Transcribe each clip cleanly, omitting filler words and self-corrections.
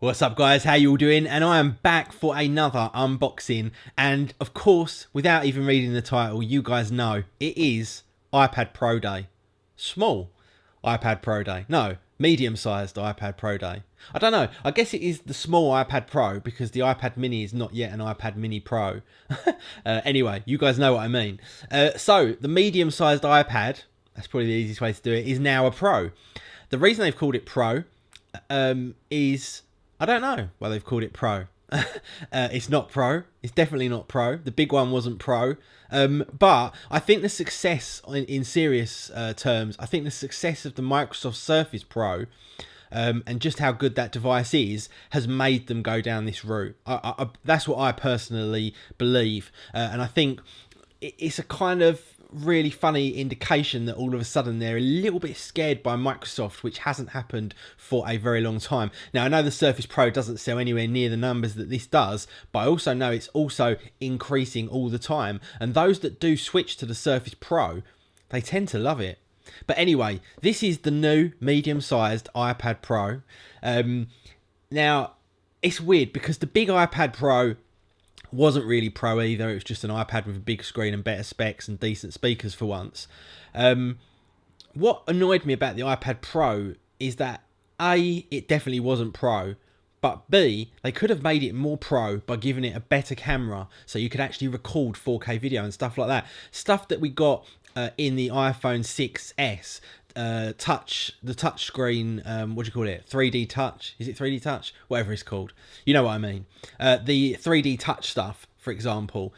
What's up guys, how you all doing? And I am back for another unboxing, and of course, without even reading the title, you guys know it is iPad Pro Day. Small iPad Pro Day. No, medium-sized iPad Pro Day. I don't know, I guess it is the small iPad Pro because the iPad Mini is not yet an iPad Mini Pro. Anyway, you guys know what I mean. So, the medium-sized iPad, that's probably the easiest way to do it, is now a Pro. The reason they've called it Pro is... I don't know why they've called it Pro. It's not Pro. It's definitely not Pro. The big one wasn't Pro. But I think the success, in serious terms, I think the success of the Microsoft Surface Pro and just how good that device is has made them go down this route. That's what I personally believe. And I think it's a kind of really funny indication that all of a sudden they're a little bit scared by Microsoft, which hasn't happened for a very long time. Now, I know the Surface Pro doesn't sell anywhere near the numbers that this does, but I also know it's also increasing all the time. And those that do switch to the Surface Pro, they tend to love it. But anyway, this is the new medium-sized iPad Pro. Now, it's weird because the big iPad Pro wasn't really Pro either. It was just an iPad with a big screen and better specs and decent speakers for once. What annoyed me about the iPad Pro is that A, it definitely wasn't Pro, but B, they could have made it more Pro by giving it a better camera so you could actually record 4K video and stuff like that. Stuff that we got in the iPhone 6s. The touch screen, what do you call it? 3D touch? Is it 3D touch? Whatever it's called. You know what I mean. The 3D touch stuff, for example,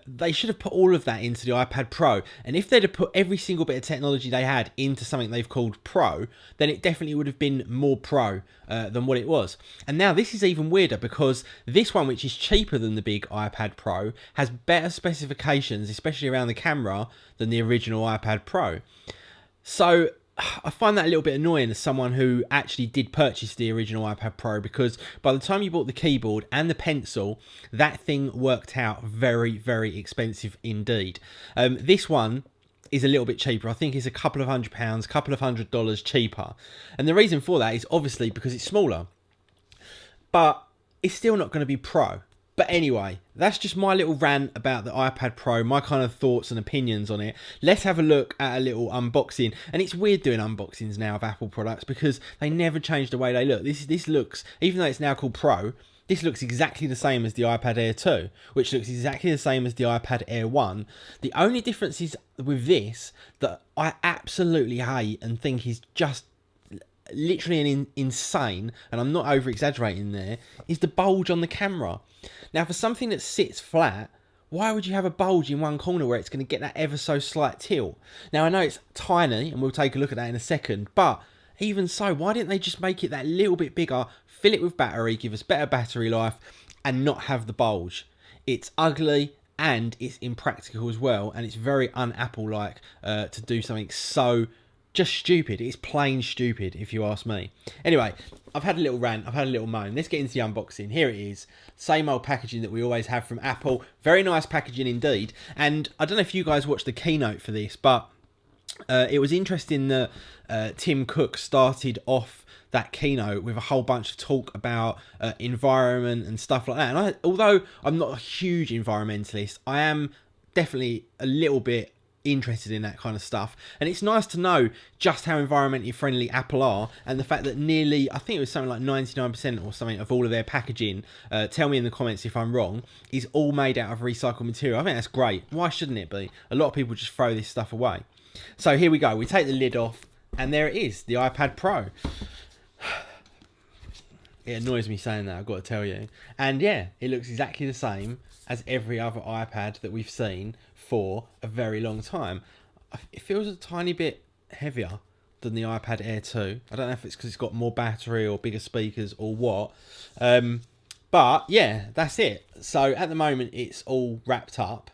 they should have put all of that into the iPad Pro. And if they'd have put every single bit of technology they had into something they've called Pro, then it definitely would have been more Pro than what it was. And now this is even weirder because this one, which is cheaper than the big iPad Pro, has better specifications, especially around the camera, than the original iPad Pro. So I find that a little bit annoying as someone who actually did purchase the original iPad Pro, because by the time you bought the keyboard and the pencil, that thing worked out very, very expensive indeed. This one is a little bit cheaper. I think it's a couple of £100, couple of $100 cheaper. And the reason for that is obviously because it's smaller. But it's still not going to be Pro. But anyway, that's just my little rant about the iPad Pro, my kind of thoughts and opinions on it. Let's have a look at a little unboxing. And it's weird doing unboxings now of Apple products because they never change the way they look. This looks, even though it's now called Pro, this looks exactly the same as the iPad Air 2, which looks exactly the same as the iPad Air 1. The only difference is with this that I absolutely hate and think is just literally insane, and I'm not over exaggerating there, is the bulge on the camera. Now, for something that sits flat, why would you have a bulge in one corner where it's going to get that ever so slight tilt? Now, I know it's tiny, and we'll take a look at that in a second, but even so, why didn't they just make it that little bit bigger, fill it with battery, give us better battery life, and not have the bulge? It's ugly, and it's impractical as well, and it's very un-Apple-like to do something so just stupid. It's plain stupid, if you ask me. Anyway, I've had a little rant, I've had a little moan. Let's get into the unboxing. Here it is. Same old packaging that we always have from Apple. Very nice packaging indeed. And I don't know if you guys watched the keynote for this, but it was interesting that Tim Cook started off that keynote with a whole bunch of talk about environment and stuff like that. And although I'm not a huge environmentalist, I am definitely a little bit interested in that kind of stuff, and it's nice to know just how environmentally friendly Apple are, and the fact that nearly, I think it was something like 99% or something of all of their packaging, tell me in the comments if I'm wrong, is all made out of recycled material. I think that's great. Why shouldn't it be? A lot of people just throw this stuff away. So here we go, we take the lid off, and there it is, the iPad Pro. It annoys me saying that, I've got to tell you. And yeah, it looks exactly the same as every other iPad that we've seen for a very long time. It feels a tiny bit heavier than the iPad Air 2. I don't know if it's because it's got more battery or bigger speakers or what. But yeah, that's it. So at the moment it's all wrapped up.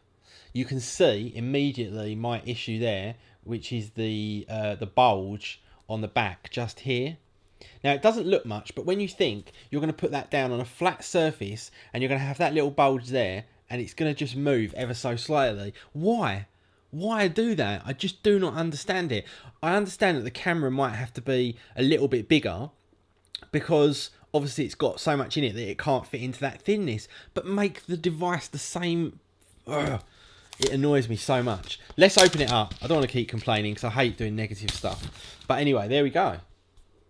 You can see immediately my issue there, which is the bulge on the back just here. Now, it doesn't look much, but when you think you're going to put that down on a flat surface and you're going to have that little bulge there and it's going to just move ever so slightly, why? Why do that? I just do not understand it. I understand that the camera might have to be a little bit bigger because obviously it's got so much in it that it can't fit into that thinness, but make the device the same. Ugh, it annoys me so much. Let's open it up. I don't want to keep complaining because I hate doing negative stuff. But anyway, there we go.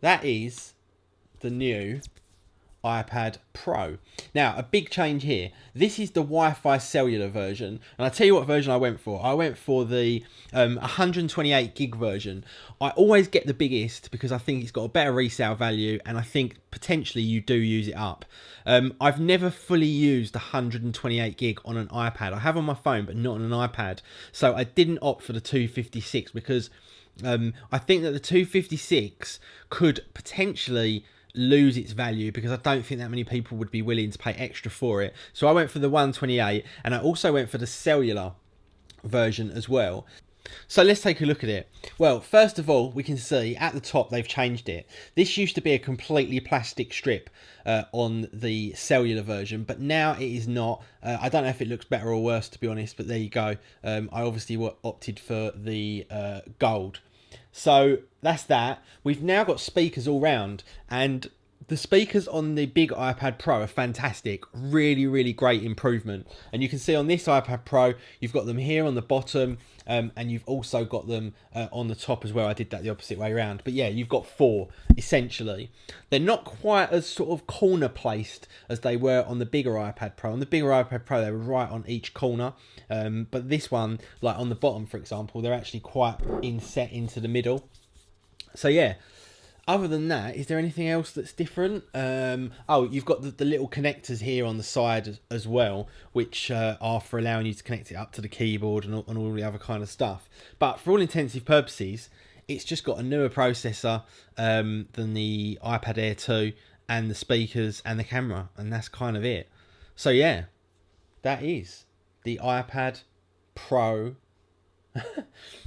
That is the new iPad Pro. Now, a big change here. This is the Wi-Fi cellular version, and I'll tell you what version I went for. I went for the 128 gig version. I always get the biggest because I think it's got a better resale value, and I think potentially you do use it up. I've never fully used 128 gig on an iPad. I have on my phone, but not on an iPad. So I didn't opt for the 256 because I think that the 256 could potentially lose its value because I don't think that many people would be willing to pay extra for it. So I went for the 128, and I also went for the cellular version as well. So let's take a look at it. Well, first of all, we can see at the top they've changed it. This used to be a completely plastic strip on the cellular version, but now it is not. I don't know if it looks better or worse, to be honest, but there you go. I obviously opted for the gold. So that's that. We've now got speakers all round, and the speakers on the big iPad Pro are fantastic. Really, really great improvement. And you can see on this iPad Pro, you've got them here on the bottom, and you've also got them on the top as well. I did that the opposite way around. But yeah, you've got 4, essentially. They're not quite as sort of corner placed as they were on the bigger iPad Pro. On the bigger iPad Pro, they were right on each corner. But this one, like on the bottom, for example, they're actually quite inset into the middle. So yeah. Other than that, is there anything else that's different? Oh, you've got the little connectors here on the side as well, which are for allowing you to connect it up to the keyboard and all the other kind of stuff. But for all intensive purposes, it's just got a newer processor than the iPad Air 2 and the speakers and the camera, and that's kind of it. So yeah, that is the iPad Pro.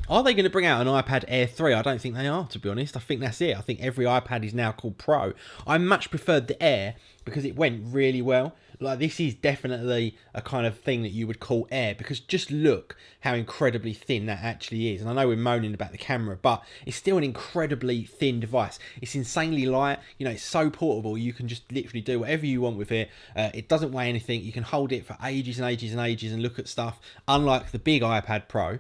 Are they going to bring out an iPad Air 3? I don't think they are, to be honest. I think that's it. I think every iPad is now called Pro. I much preferred the Air because it went really well. Like, this is definitely a kind of thing that you would call Air, because just look how incredibly thin that actually is. And I know we're moaning about the camera, but it's still an incredibly thin device. It's insanely light. You know, it's so portable. You can just literally do whatever you want with it. It doesn't weigh anything. You can hold it for ages and ages and ages and look at stuff, unlike the big iPad Pro.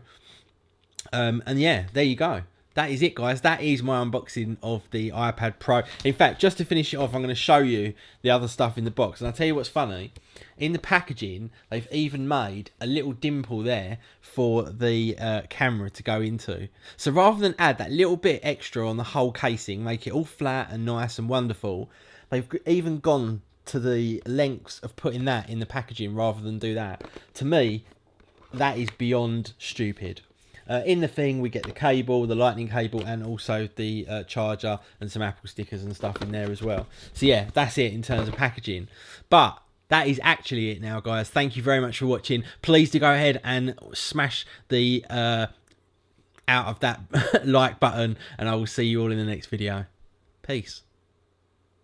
And yeah, there you go. That is it, guys. That is my unboxing of the iPad Pro. In fact, just to finish it off, I'm going to show you the other stuff in the box. And I'll tell you what's funny. In the packaging, they've even made a little dimple there for the camera to go into. So rather than add that little bit extra on the whole casing, make it all flat and nice and wonderful, they've even gone to the lengths of putting that in the packaging rather than do that. To me, that is beyond stupid. In the thing, we get the cable, the lightning cable, and also the charger and some Apple stickers and stuff in there as well. So yeah, that's it in terms of packaging. But that is actually it now, guys. Thank you very much for watching. Please do go ahead and smash the out of that like button, and I will see you all in the next video. Peace.